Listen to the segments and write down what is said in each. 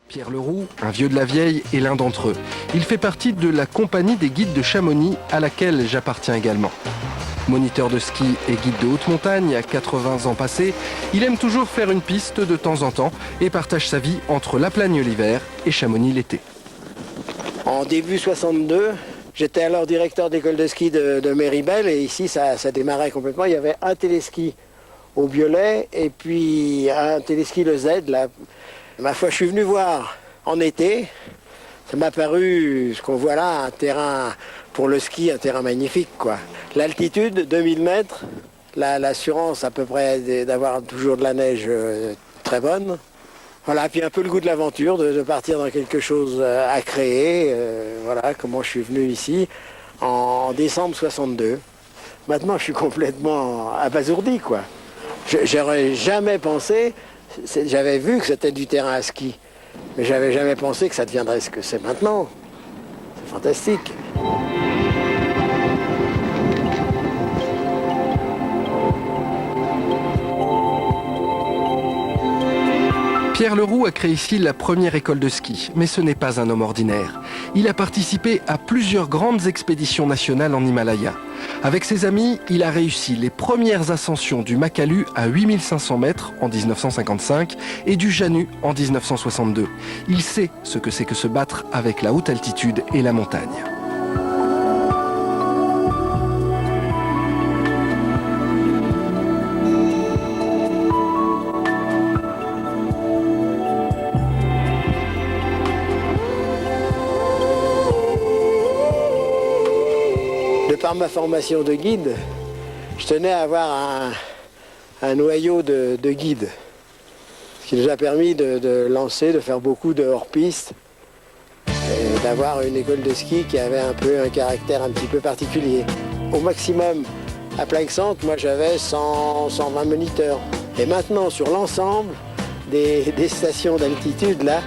Pierre Leroux, un vieux de la vieille, est l'un d'entre eux. Il fait partie de la compagnie des guides de Chamonix, à laquelle j'appartiens également. Moniteur de ski et guide de haute montagne, à 80 ans passés, il aime toujours faire une piste de temps en temps et partage sa vie entre La Plagne l'hiver et Chamonix l'été. En début 62, j'étais alors directeur d'école de ski de Méribel et ici ça démarrait complètement. Il y avait un téléski au Biolay et puis un téléski le Z. Là. Ma foi, je suis venu voir en été. Ça m'a paru, ce qu'on voit là, un terrain pour le ski, un terrain magnifique, quoi. L'altitude, 2000 mètres, l'assurance à peu près d'avoir toujours de la neige très bonne. Voilà, puis un peu le goût de l'aventure, de partir dans quelque chose à créer. Voilà, comment je suis venu ici en décembre 62. Maintenant, je suis complètement abasourdi, quoi. J'aurais jamais pensé, j'avais vu que c'était du terrain à ski, mais j'avais jamais pensé que ça deviendrait ce que c'est maintenant. C'est fantastique. Pierre Leroux a créé ici la première école de ski, mais ce n'est pas un homme ordinaire. Il a participé à plusieurs grandes expéditions nationales en Himalaya. Avec ses amis, il a réussi les premières ascensions du Makalu à 8500 mètres en 1955 et du Janu en 1962. Il sait ce que c'est que se battre avec la haute altitude et la montagne. Par ma formation de guide, je tenais à avoir un noyau de guide, ce qui nous a permis de lancer, de faire beaucoup de hors-piste, et d'avoir une école de ski qui avait un peu un caractère un petit peu particulier. Au maximum, à Plaque-Centre, moi j'avais 120 moniteurs. Et maintenant, sur l'ensemble des stations d'altitude, là,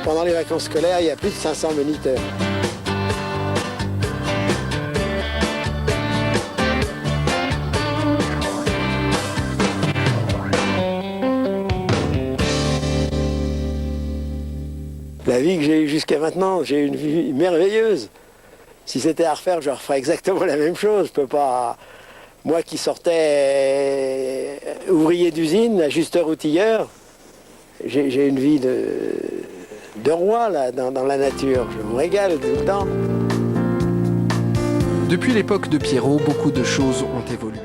pendant les vacances scolaires, il y a plus de 500 moniteurs. La vie que j'ai eue jusqu'à maintenant, j'ai eu une vie merveilleuse. Si c'était à refaire, je referais exactement la même chose. Je peux pas. Moi qui sortais ouvrier d'usine, ajusteur outilleur, j'ai une vie de roi là, dans la nature. Je me régale tout le temps. Depuis l'époque de Pierrot, beaucoup de choses ont évolué.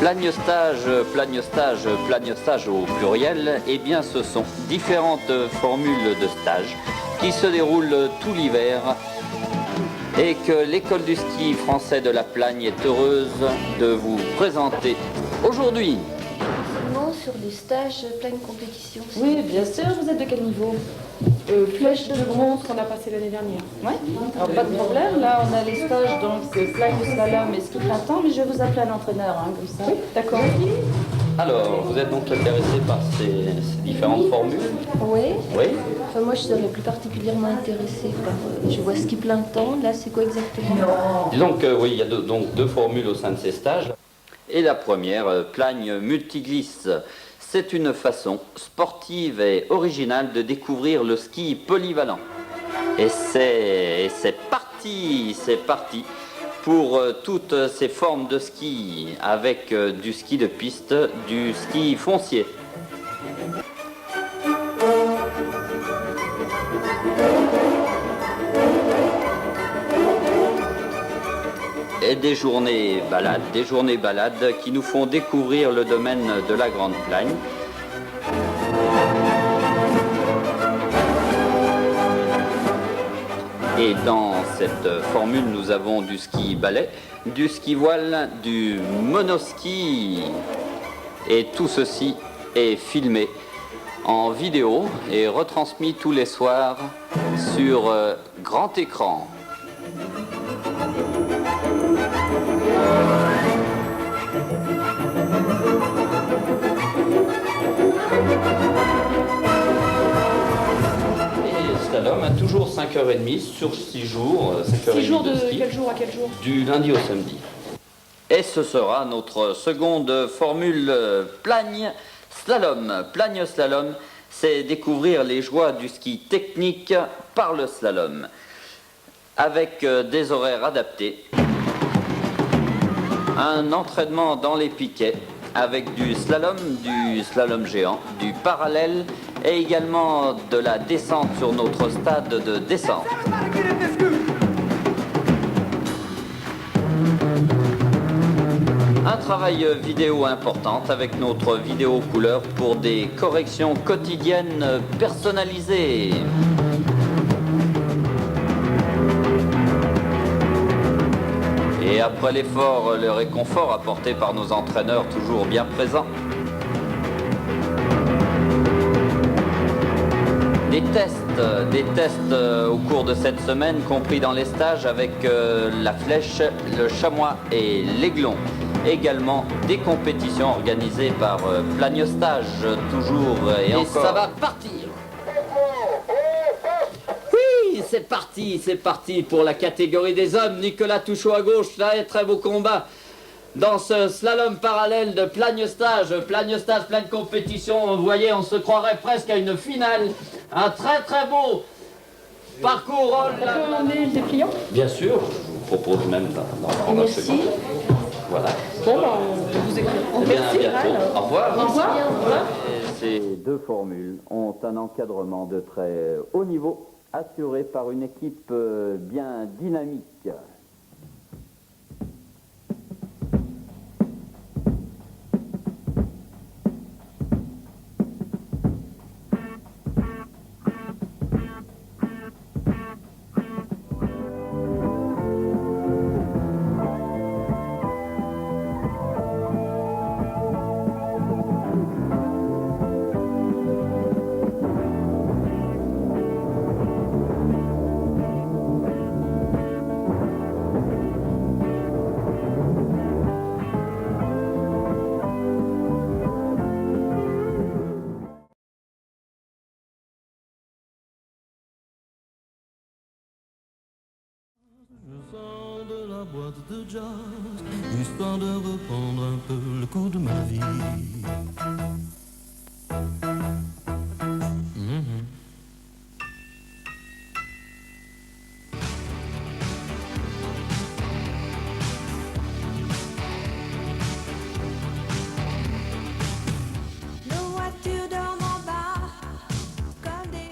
Plagnostage au pluriel, eh bien ce sont différentes formules de stage qui se déroulent tout l'hiver et que l'école du ski français de la Plagne est heureuse de vous présenter aujourd'hui. Sur les stages pleine compétition. Oui, bien sûr, vous êtes de quel niveau? Flèche de bronze qu'on a passé l'année dernière. Oui, alors pas de problème. Là, on a les stages, donc plaque de slalom et ski printemps, mais je vais vous appeler un entraîneur, hein, comme ça. Oui, d'accord. Alors, vous êtes donc intéressé par ces différentes formules? Oui. Oui. Enfin, moi, je serais plus particulièrement intéressée par... je vois ski plein temps. Là, c'est quoi exactement? Disons que oui, il y a donc deux formules au sein de ces stages. Et la première, Plagne multiglisse. C'est une façon sportive et originale de découvrir le ski polyvalent. Et c'est parti pour toutes ces formes de ski, avec du ski de piste, du ski foncier. Et des journées balades qui nous font découvrir le domaine de la Grande Plagne. Et dans cette formule, nous avons du ski balai, du ski voile, du monoski. Et tout ceci est filmé en vidéo et retransmis tous les soirs sur grand écran. Slalom a toujours 5h30 sur 6 jours. 6 jours de ski, quel jour à quel jour? du lundi au samedi. Et ce sera notre seconde formule Plagne Slalom. Plagne Slalom, c'est découvrir les joies du ski technique par le slalom. Avec des horaires adaptés, un entraînement dans les piquets, avec du slalom géant, du parallèle et également de la descente sur notre stade de descente. Un travail vidéo important avec notre vidéo couleur pour des corrections quotidiennes personnalisées. Et après l'effort, le réconfort apporté par nos entraîneurs toujours bien présents. Des tests au cours de cette semaine, compris dans les stages avec la flèche, le chamois et l'aiglon. Également des compétitions organisées par Plagnostage, toujours et encore. Ça va partir. Oui, c'est parti pour la catégorie des hommes. Nicolas Touchot à gauche, là, très beau combat. Dans ce slalom parallèle de Plagnostage, pleine compétition, vous voyez, on se croirait presque à une finale. Un très beau parcours. On peut emmener le dépliant? Bien sûr, je vous propose même d'en prendre un second. Voilà. Bon, on vous écoute. Merci, à bientôt. Au revoir. Au revoir. Ces deux formules ont un encadrement de très haut niveau, assuré par une équipe bien dynamique. Je sors de la boîte de jazz, histoire de reprendre un peu le cours de ma vie. Nos voitures dorment en bas, comme des...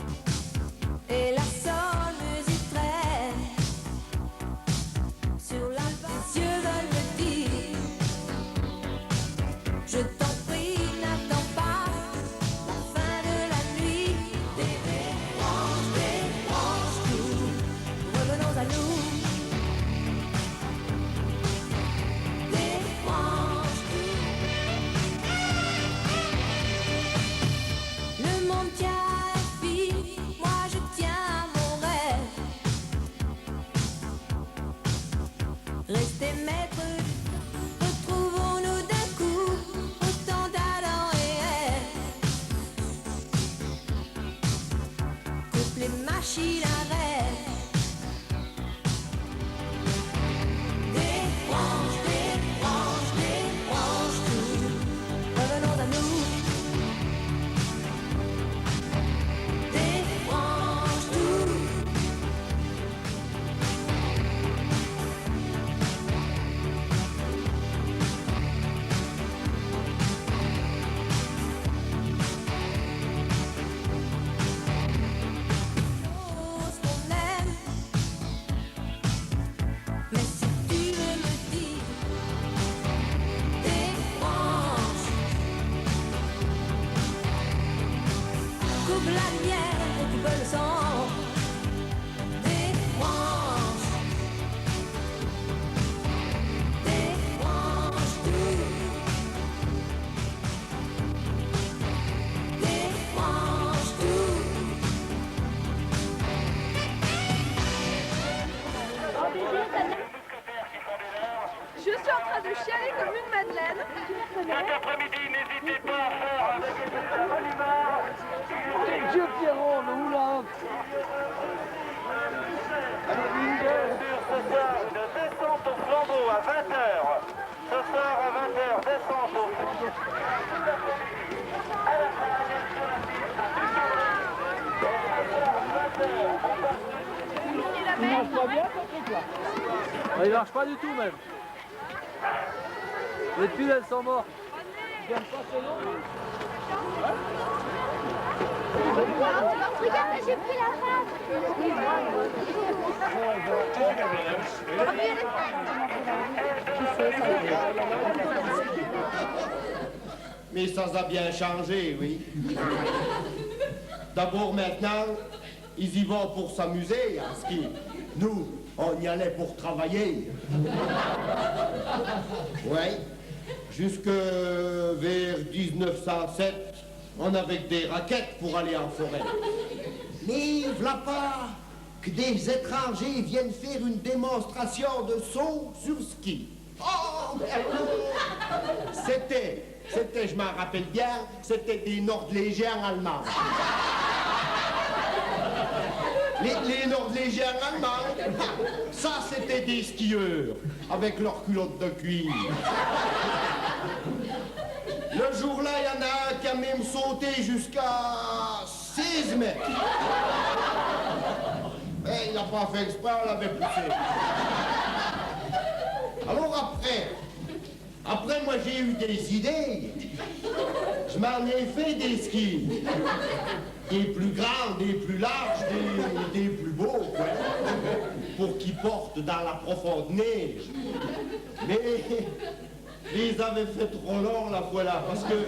Et la soul musique traîne sur la base. Les yeux veulent me dire me tient à la fille, moi je tiens à mon rêve. Restez maître, retrouvons-nous d'un coup, autant talent réel. Coupe les machines à rêve. Débranche, débranche, débranche tout. Revenons à nous. Débranche tout. Chose qu'on aime. Mais si tu veux me dire, débranche. Coupe la lumière et tu peux le son. Débranche. Débranche tout. Débranche tout. Je suis en train de chialer comme une madeleine. Cet après-midi, n'hésitez pas à faire avec les allumeurs. Dieu Pierrot, le oula. Sur ce soir, une descente au flambeau à 20h. Ce soir à 20h, descente au flambeau. À la plage, sur la piste. Il marche pas bien, ton truc là. Il marche pas du tout même. Les tuiles elles sont mortes. Il gagne pas ce nom. Regarde, j'ai pris la face. Mais ça a bien changé, oui. D'abord maintenant, ils y vont pour s'amuser à ski. Nous, on y allait pour travailler. Oui. Jusque vers 1907, on avait des raquettes pour aller en forêt. Mais voilà pas que des étrangers viennent faire une démonstration de saut sur ski. Oh, c'était, je m'en rappelle bien, c'était des Nordlégiens allemands. Les Nordlégiens allemands, ça c'était des skieurs, avec leurs culottes de cuir. Le jour-là, il y en a un qui a même sauté jusqu'à 16 mètres. Mais il n'a pas fait exprès, on l'avait poussé. Alors après moi j'ai eu des idées. Je m'en ai fait des skis. Des plus grands, des plus larges, des plus beaux, quoi. Pour qu'ils portent dans la profonde neige. Mais je les avais fait trop longs la fois là, parce que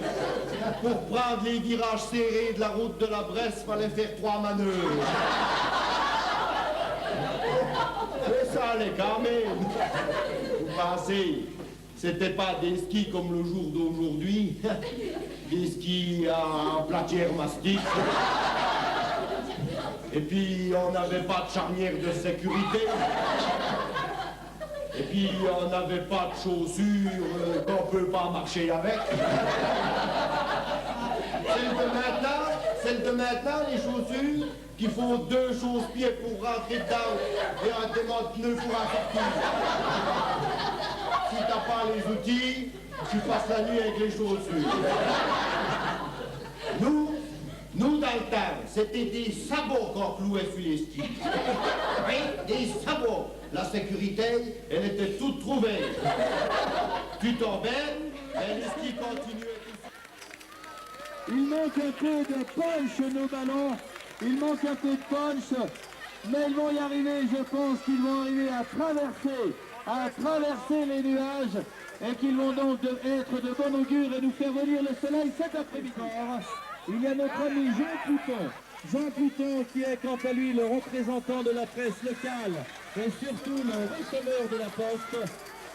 pour prendre les virages serrés de la route de la Bresse, fallait faire 3 manœuvres. Mais ça allait quand même. Vous pensez, c'était pas des skis comme le jour d'aujourd'hui, des skis en platière mastic. Et puis on n'avait pas de charnière de sécurité. Et puis on n'avait pas de chaussures qu'on peut pas marcher avec. Celles de maintenant, les chaussures, qu'il faut 2 chausse-pieds pour rentrer dedans et un démon de pneu pour en sortir. Si t'as pas les outils, tu passes la nuit avec les chaussures. Nous dans le temps, c'était des sabots qu'on clouait sur les skis. Oui, des sabots. La sécurité, elle était toute trouvée. Tu tombais, mais les skis continuaient. Il manque un peu de punch, nos ballons. Il manque un peu de punch. Mais ils vont y arriver, je pense qu'ils vont arriver à traverser les nuages. Et qu'ils vont donc être de bon augure et nous faire venir le soleil cet après-midi. Il y a notre ami Jean Pouton. Jean Pouton qui est quant à lui le représentant de la presse locale et surtout le receveur de la poste.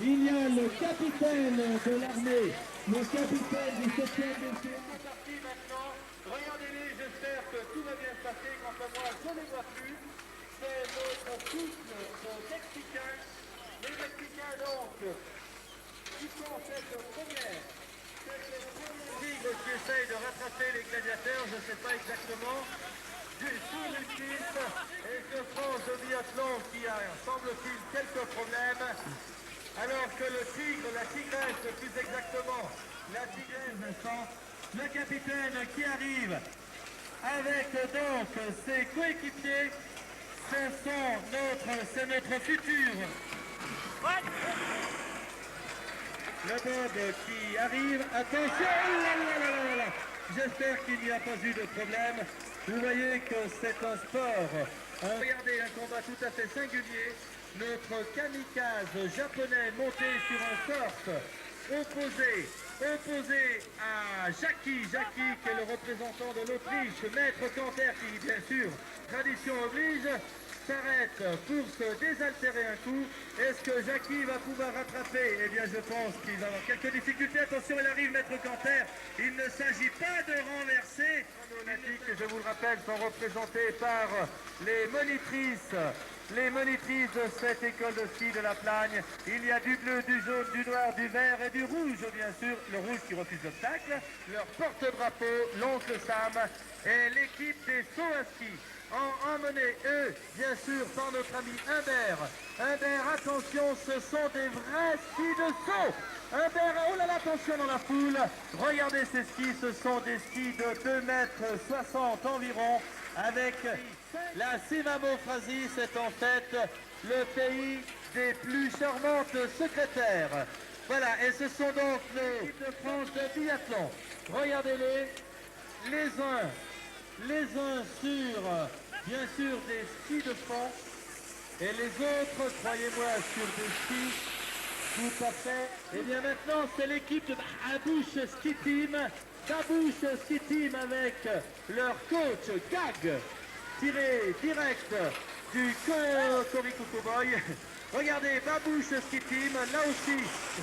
Il y a le capitaine de l'armée, le capitaine du 7e. Regardez-les, j'espère bien se passer. Quant à moi, je ne les vois plus. C'est notre couple de Mexicains. Les Mexicains, donc, qui font cette première ligue qui essaye de rattraper les gladiateurs, je ne sais pas exactement, sous le titre, et ce France de biathlon qui a, semble-t-il, quelques problèmes, alors que le tigre, la tigresse, plus exactement, la tigresse, Vincent, le capitaine qui arrive avec donc ses coéquipiers, c'est notre futur. Le Bob qui arrive, attention, j'espère qu'il n'y a pas eu de problème. Vous voyez que c'est un sport. Regardez, un combat tout à fait singulier. Notre kamikaze japonais monté sur un soft opposé à Jackie qui est le représentant de l'Autriche, Maître Canter qui, bien sûr, tradition oblige, s'arrête pour se désaltérer un coup. Est-ce que Jackie va pouvoir rattraper? Eh bien, je pense qu'il va avoir quelques difficultés. Attention, il arrive, Maître Canter. Il ne s'agit pas de renverser. Les Olympiques, je vous le rappelle, sont représentés par les monitrices de cette école de ski de la Plagne. Il y a du bleu, du jaune, du noir, du vert et du rouge, bien sûr. Le rouge qui refuse l'obstacle. Leur porte-drapeau, l'oncle Sam et l'équipe des sauts à ski. Emmenés, eux, bien sûr, par notre ami Humbert. Humbert, attention, ce sont des vrais skis de saut. Humbert, oh là là, attention dans la foule. Regardez ces skis, ce sont des skis de 2,60 m environ, avec la Cimabue-Phrasie. C'est en fait le pays des plus charmantes secrétaires. Voilà, et ce sont donc les équipes de France de biathlon. Regardez-les, les uns sur, bien sûr, des skis de fond, et les autres, croyez-moi, sur des skis tout à fait. Et bien maintenant, c'est l'équipe de Babouche Ski Team. Babouche Ski Team avec leur coach Gag, tiré direct du Corico Cowboy. Regardez, Babouche Ski Team, là aussi,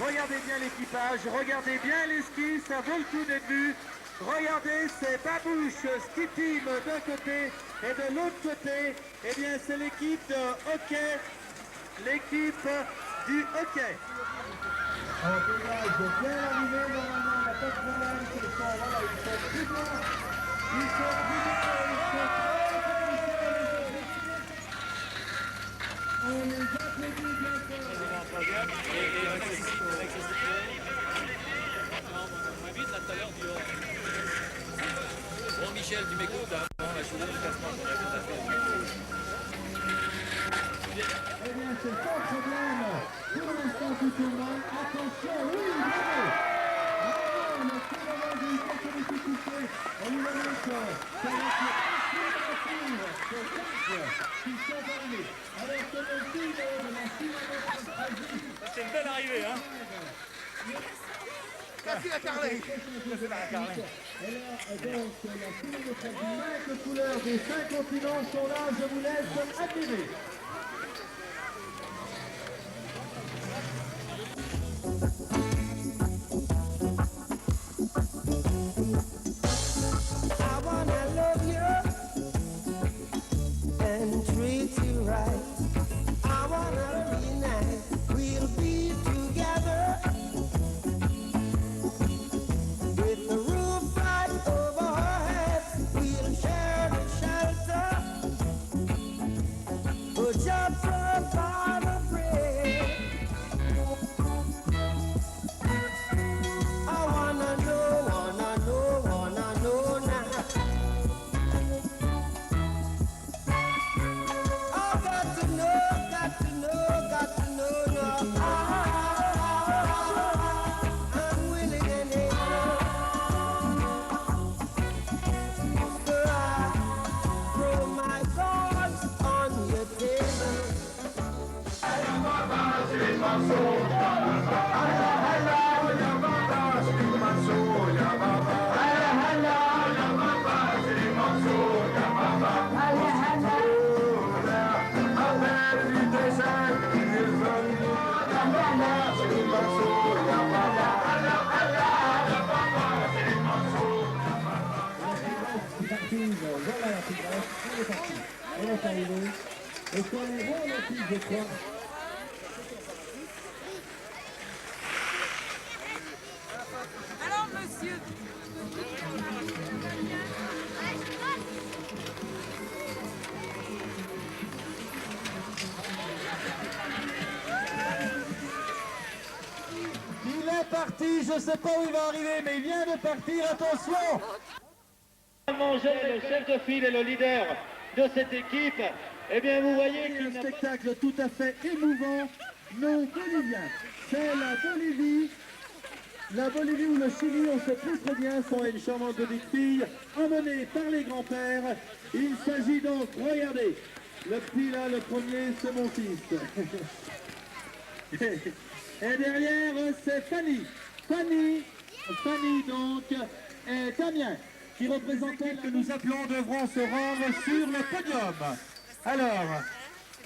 regardez bien l'équipage, regardez bien les skis, ça vaut le coup d'être vu. Regardez, c'est Babouche Ski Team d'un côté et de l'autre côté, eh bien c'est l'équipe de hockey, l'équipe du hockey. En pédage bien arrivé, normalement, il n'y a pas de problème, ils sont plus bons, ils sont on les applaudit bien fort. Bon Michel, tu m'écoutes, hein? On va jouer le classement. Eh bien, c'est sans problème. Pour l'instant, tout tourne mal. Attention, oui, bravo. Bravo, le tournoi de quelques difficultés. On lui annonce que ça va être de Jacques qui sont arrivés. Alors que le fil de la Cimabue-Phrasie. C'est une belle arrivée, hein? Facile à carler. Et là, donc, la Cimabue-Phrasie, 5 couleurs des 5 continents sont là. Je vous laisse admirer. I wanna love you and treat you right. I wanna be nice. We'll be together with the roof right over our heads. We'll share the shelter. But Louise, voilà la plus grosse, elle est partie. Elle est arrivée. Et sur les ronds olympiques, je crois. Alors, monsieur. Il est parti, je ne sais pas où il va arriver, mais il vient de partir, attention! Manger, le chef de file et le leader de cette équipe, eh bien vous voyez qu'il y a un spectacle tout à fait émouvant, non bolivien. C'est la Bolivie ou le Chili, on sait plus très bien, sont une charmante petite fille emmenée par les grands-pères. Il s'agit donc, regardez, le petit là, le premier, c'est mon fils. Et derrière, c'est Fanny. Fanny donc, et Damien, qui représente elle que nous appelons, devront se rendre sur le podium.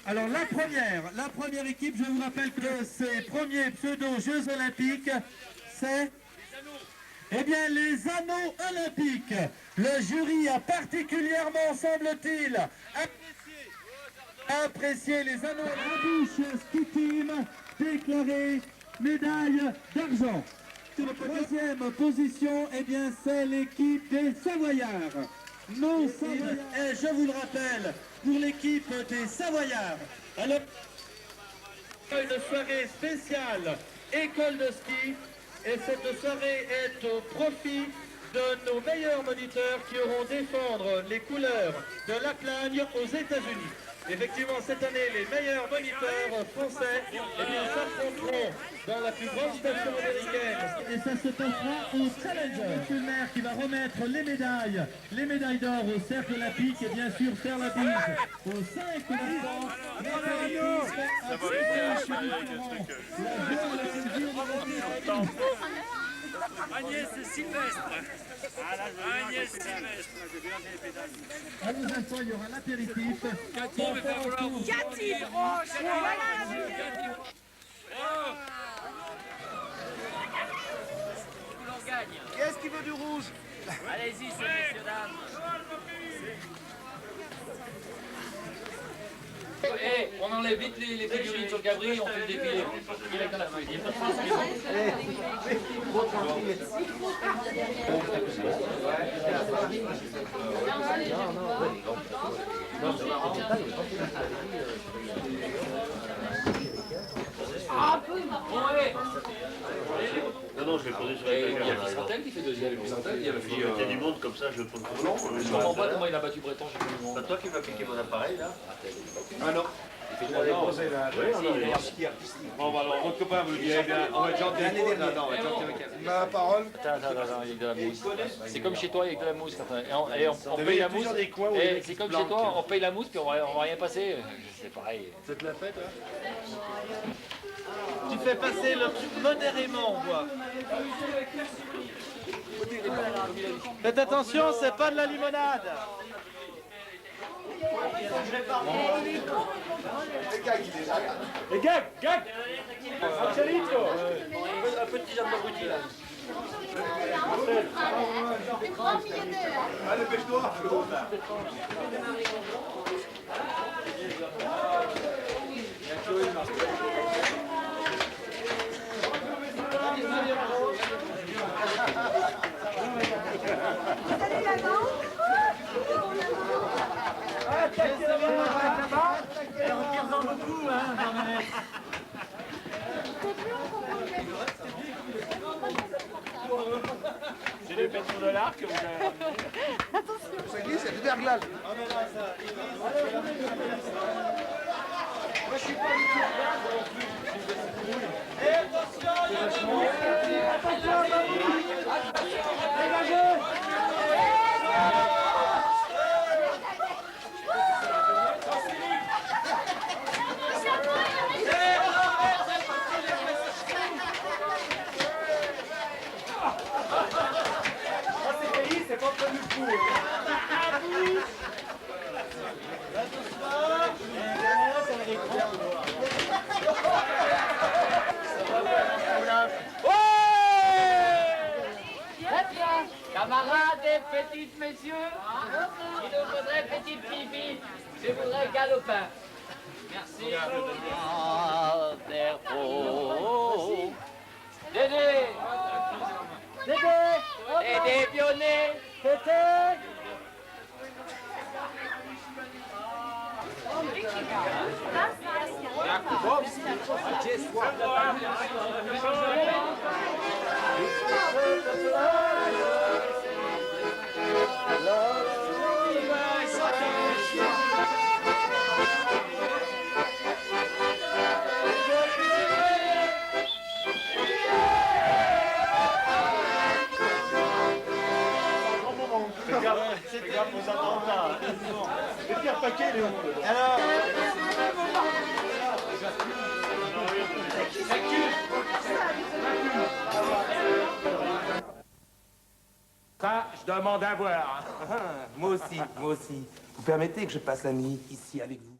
Alors la première équipe, je vous rappelle que ces premiers pseudo-Jeux Olympiques, c'est... Eh bien, les anneaux olympiques. Le jury a particulièrement, semble-t-il, apprécié les anneaux olympiques. Ski Team déclaré médaille d'argent. Sur la troisième position, eh bien, c'est l'équipe des Savoyards. Non, Savoyards. Et je vous le rappelle, pour l'équipe des Savoyards, alors, une soirée spéciale école de ski. Et cette soirée est au profit de nos meilleurs moniteurs qui auront défendre les couleurs de la Plagne aux États-Unis. Effectivement, cette année, les meilleurs moniteurs français s'affronteront dans la plus grande station américaine. Et ça se passera au Challenger. C'est le maire qui va remettre les médailles d'or au cercle olympique et bien sûr faire la bise aux 5 combattants. Agnès Sylvestre. Agnès Sylvestre. À nos infos, il y aura l'apéritif. Cathy, il va falloir vous. Cathy, Qui est-ce qui veut du rouge? Allez-y, messieurs, dames. Eh, on enlève vite les figurines sur le cabri, on fait le défilé. Il est dans la feuille. Non, je vais poser sur la Il y a Pissentel qui fait deuxième. Il y a du monde comme ça, je le pose pour non, je comprends pas comment il a battu Breton, j'ai plus le nom. C'est toi qui vas piquer mon appareil là? Ah non. Il fait 3 déposer là. Oui, on va alors, votre copain vous le direz bien. On va être gentil. On va être gentil avec elle. La parole. Attends, il y a de la mousse. C'est comme chez toi avec de la mousse. Et on paye la mousse. Et c'est comme chez toi, on paye la mousse puis on va rien passer. C'est pareil. C'est la fête là? Tu fais passer le truc modérément, on voit. Faites attention, c'est pas de la limonade. Les gag, gag. Angelito. Un petit jambon abruti là. Allez, pêche-toi. J'ai le pétrole de l'arc que vous avez ramené. Ça glisse, c'est du verglas. Moi je suis pas du tout non plus. Et attention, il y a du monde. Attention, dégagez. C'est pas prévu le coup. Camarades et petites messieurs, petite fille, je voudrais un galopin. Merci. Dédé. Dédé. Dédé Pionnet. Tété. Fais gaffe aux attentats. Les pires paquets, Léon. Alors. Ça, je demande à voir. Moi aussi, moi aussi. Vous permettez que je passe la nuit ici avec vous?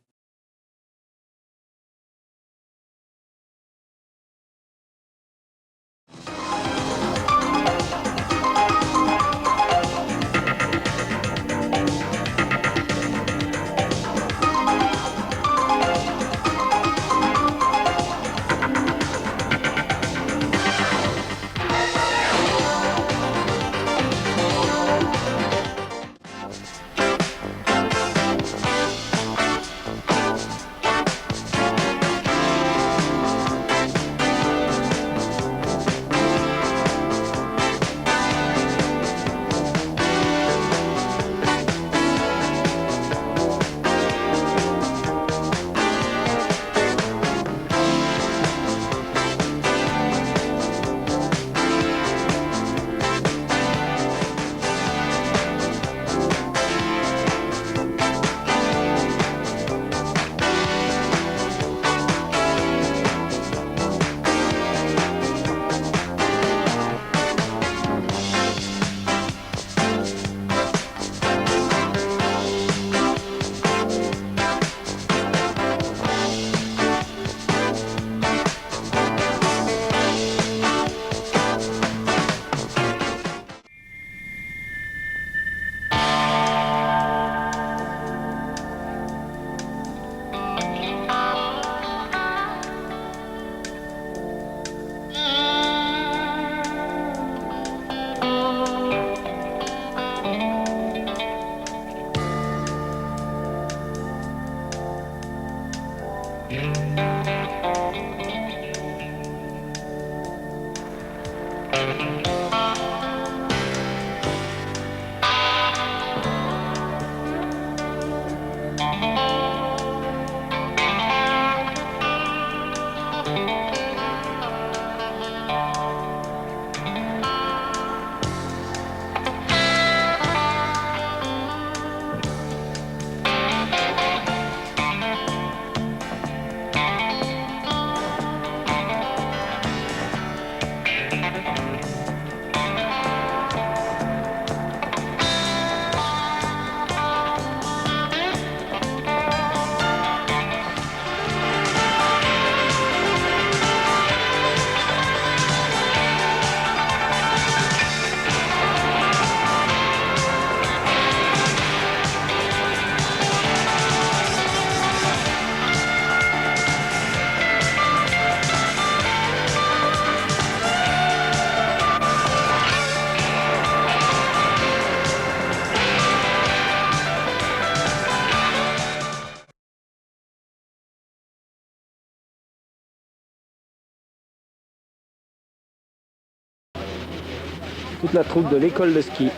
Toute la troupe de l'école de ski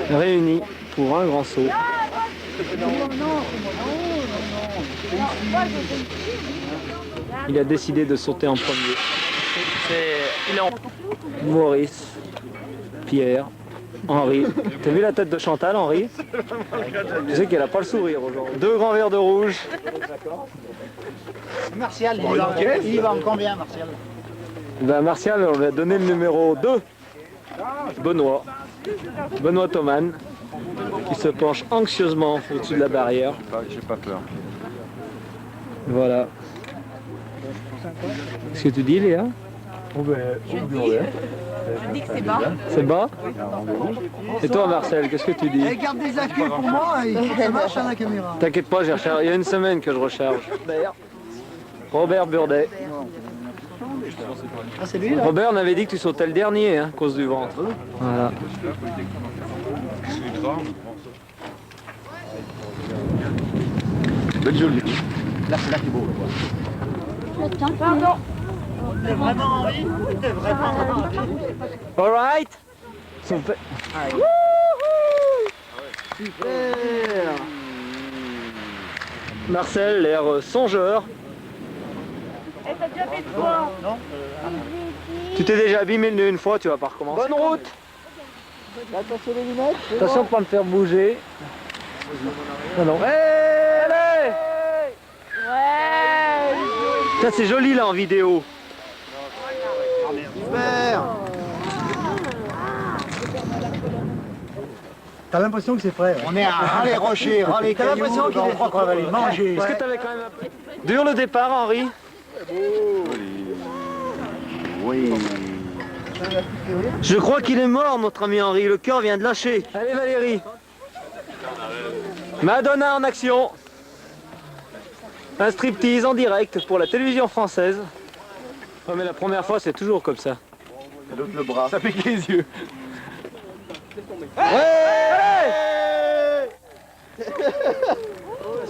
réunie pour un grand saut. Il a décidé de sauter en premier. Maurice, Pierre, Henri. T'as vu la tête de Chantal, Henri? Tu sais qu'elle a pas le sourire aujourd'hui. 2 grands verres de rouge. Martial, il va en combien, Martial? Ben Martial, on lui a donné le numéro 2. Benoît Thoman, qui se penche anxieusement au-dessus de la barrière. J'ai pas peur. Voilà. Qu'est-ce que tu dis, Léa? Oh ben, Je dis que c'est bas. C'est bas? Et toi Marcel, qu'est-ce que tu dis? Eh, garde des accus pour moi, il faut que ça marche à la caméra. T'inquiète pas, j'ai rechargé. Il y a une semaine que je recharge. Robert Burdet. Ah, c'est lui là? Robert, on avait dit que tu sautais le dernier, hein, à cause du ventre. Voilà. Belle jolie. Là, c'est là qui est beau. Pardon. T'es vraiment Henri? T'es vraiment Henri? All right. Super. Super. Marcel, l'air songeur. Et t'as déjà fait de quoi? Non. Tu t'es déjà abîmé une fois, tu vas pas recommencer. Bonne route. Attention les lunettes. Attention de pas me faire bouger. Non, non. Allez. Ouais. Ça c'est joli là en vidéo. Super. T'as l'impression que c'est frais. On est à ras les rochers, ras les cailloux. T'as l'impression qu'il est qu'on va les manger. Est-ce que t'avais quand même un peu... Dur le départ, Henri? Oui. Je crois qu'il est mort, notre ami Henri. Le cœur vient de lâcher. Allez Valérie. Madonna en action. Un striptease en direct pour la télévision française. Oh, mais la première fois, c'est toujours comme ça. L'autre le bras. Ça pique les yeux. Ouais.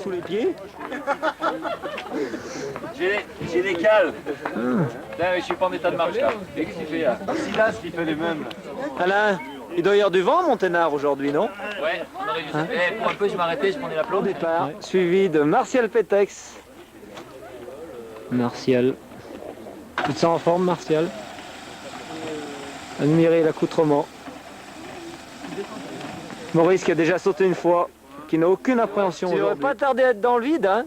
Sous les pieds. J'ai des cales. Là, je suis pas en état de marche là. Et qu'est-ce qu'il fait là? Silas qui fait les mêmes. Alain, il doit y avoir du vent à Monténard aujourd'hui, non? Ouais, on aurait dû. Pour un peu, je m'arrêtais, je prenais la Au plombe. départ, suivi de Martial Pétex. Martial. Tu te sens en forme, Martial? Admirez l'accoutrement. Maurice qui a déjà sauté une fois, qui n'a aucune appréhension. Tu n'aurais pas tardé à être dans le vide, hein?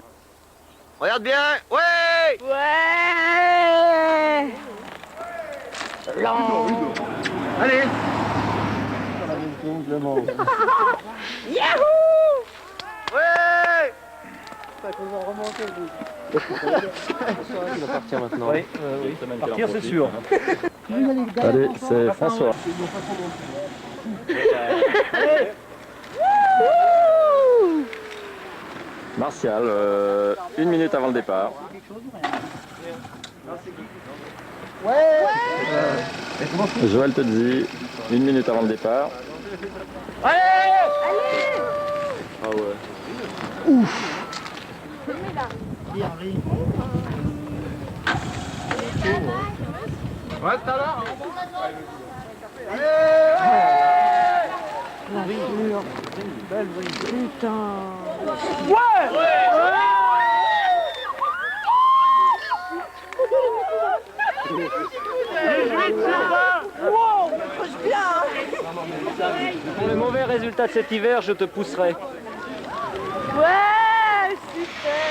Regarde bien. Ouais. Ouais. Allez. Yahoo! Ouais. Il va partir maintenant. Oui, partir c'est sûr. Allez, c'est François. Martial, 1 minute avant le départ. Joël te dit 1 minute avant le départ. Allez! Ah ouais. Ouais, tout à l'heure. Putain. Ouais. Wow, bien. Pour les mauvais résultats de cet hiver, je te pousserai. Ouais, super.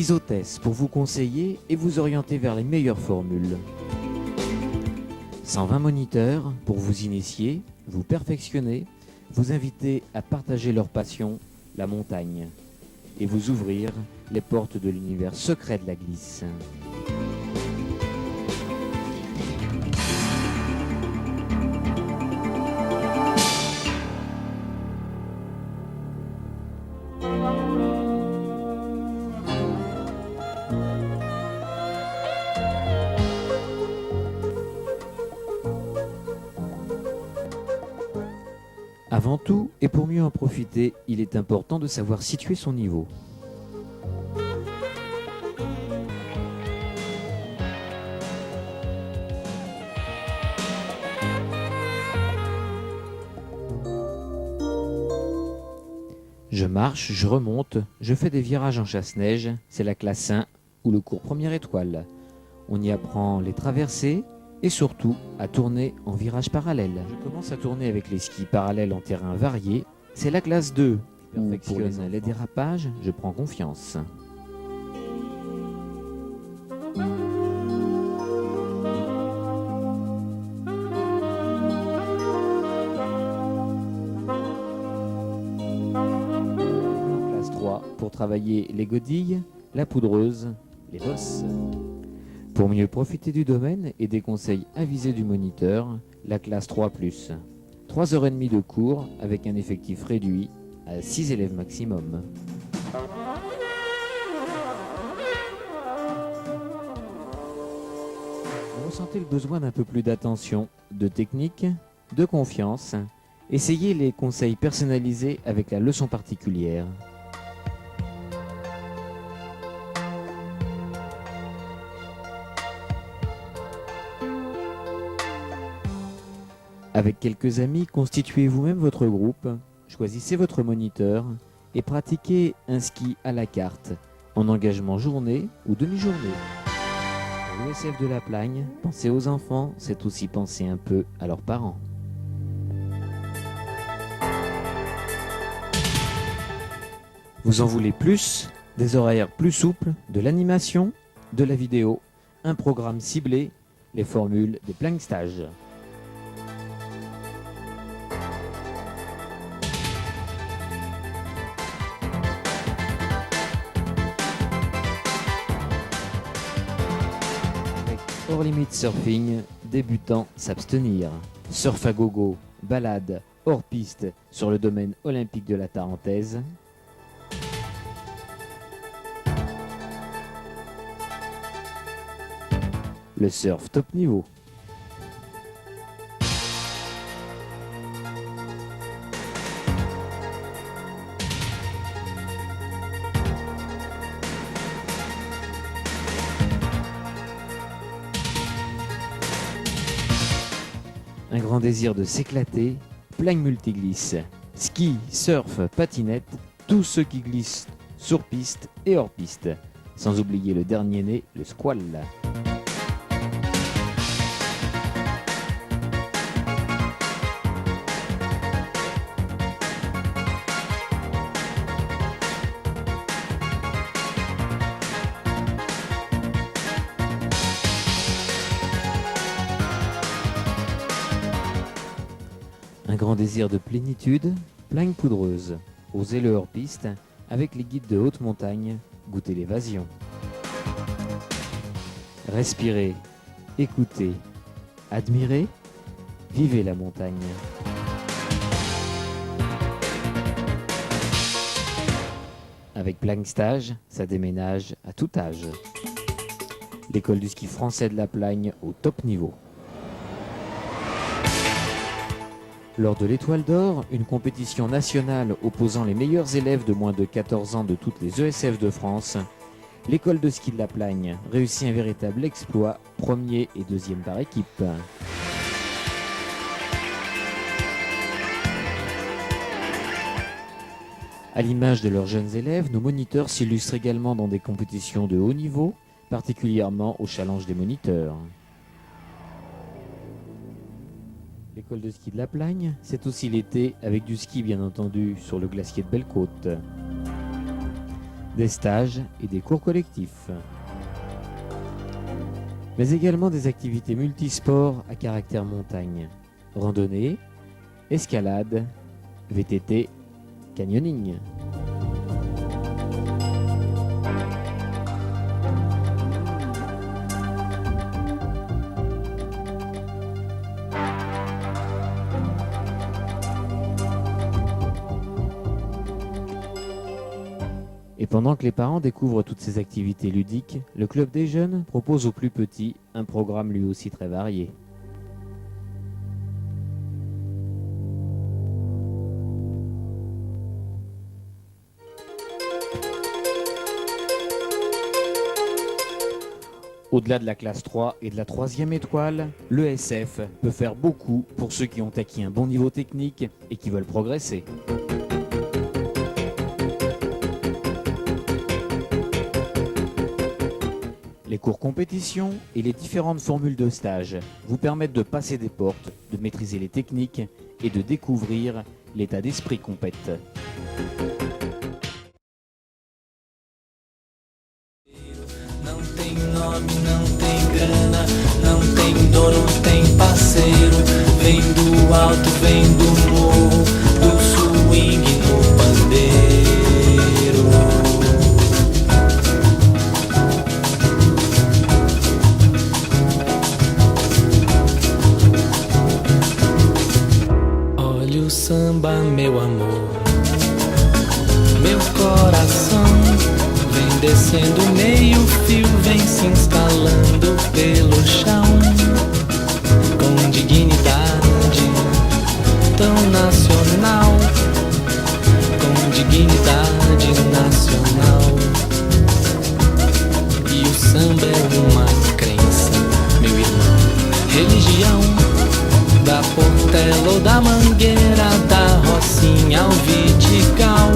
Hôtesses pour vous conseiller et vous orienter vers les meilleures formules. 120 moniteurs pour vous initier, vous perfectionner, vous inviter à partager leur passion, la montagne, et vous ouvrir les portes de l'univers secret de la glisse. Avant tout, et pour mieux en profiter, il est important de savoir situer son niveau. Je marche, je remonte, je fais des virages en chasse-neige, c'est la classe 1 ou le cours première étoile. On y apprend les traversées et surtout à tourner en virage parallèle. Je commence à tourner avec les skis parallèles en terrain varié, c'est la classe 2. Je perfectionne les dérapages, je prends confiance. Classe 3 pour travailler les godilles, la poudreuse, les bosses. Pour mieux profiter du domaine et des conseils avisés du moniteur, la classe 3+. 3h30 de cours avec un effectif réduit à 6 élèves maximum. Vous ressentez le besoin d'un peu plus d'attention, de technique, de confiance. Essayez les conseils personnalisés avec la leçon particulière. Avec quelques amis, constituez vous-même votre groupe, choisissez votre moniteur et pratiquez un ski à la carte, en engagement journée ou demi-journée. Pour l'ESF de la Plagne, penser aux enfants, c'est aussi penser un peu à leurs parents. Vous en voulez plus? Des horaires plus souples, de l'animation, de la vidéo, un programme ciblé, les formules des Plagne Stages. Hors limite surfing, débutant s'abstenir. Surf à gogo, balade, hors piste sur le domaine olympique de la Tarentaise. Le surf top niveau. Un grand désir de s'éclater, Plagne multiglisse. Ski, surf, patinette, tous ceux qui glissent sur piste et hors piste. Sans oublier le dernier né, le squall. Un grand désir de plénitude, Plagne poudreuse. Osez le hors-piste, avec les guides de haute montagne, goûtez l'évasion. Respirez, écoutez, admirez, vivez la montagne. Avec Plagne Stage, ça déménage à tout âge. L'école du ski français de la Plagne au top niveau. Lors de l'Étoile d'Or, une compétition nationale opposant les meilleurs élèves de moins de 14 ans de toutes les ESF de France, l'école de ski de la Plagne réussit un véritable exploit, premier et deuxième par équipe. À l'image de leurs jeunes élèves, nos moniteurs s'illustrent également dans des compétitions de haut niveau, particulièrement au challenge des moniteurs. L'école de ski de la Plagne, c'est aussi l'été avec du ski bien entendu sur le glacier de Belle-Côte. Des stages et des cours collectifs. Mais également des activités multisports à caractère montagne. Randonnée, escalade, VTT, canyoning. Et pendant que les parents découvrent toutes ces activités ludiques, le Club des Jeunes propose aux plus petits un programme lui aussi très varié. Au-delà de la classe 3 et de la 3e étoile, l'ESF peut faire beaucoup pour ceux qui ont acquis un bon niveau technique et qui veulent progresser. cours compétition et les différentes formules de stage vous permettent de passer des portes, de maîtriser les techniques et de découvrir l'état d'esprit compète. Não tem nome, não tem grana, não tem dono, tem parceiro. Vem do alto, vem do morro, do swing no pandeiro. Olha o samba, meu amor, meu coração. Vem descendo meio fio, vem se instalando pelo chão. Com dignidade tão nacional, com dignidade nacional. E o samba é uma crença, meu irmão, religião. Da Portela ou da Mangueira, da Rocinha ao Vidigal.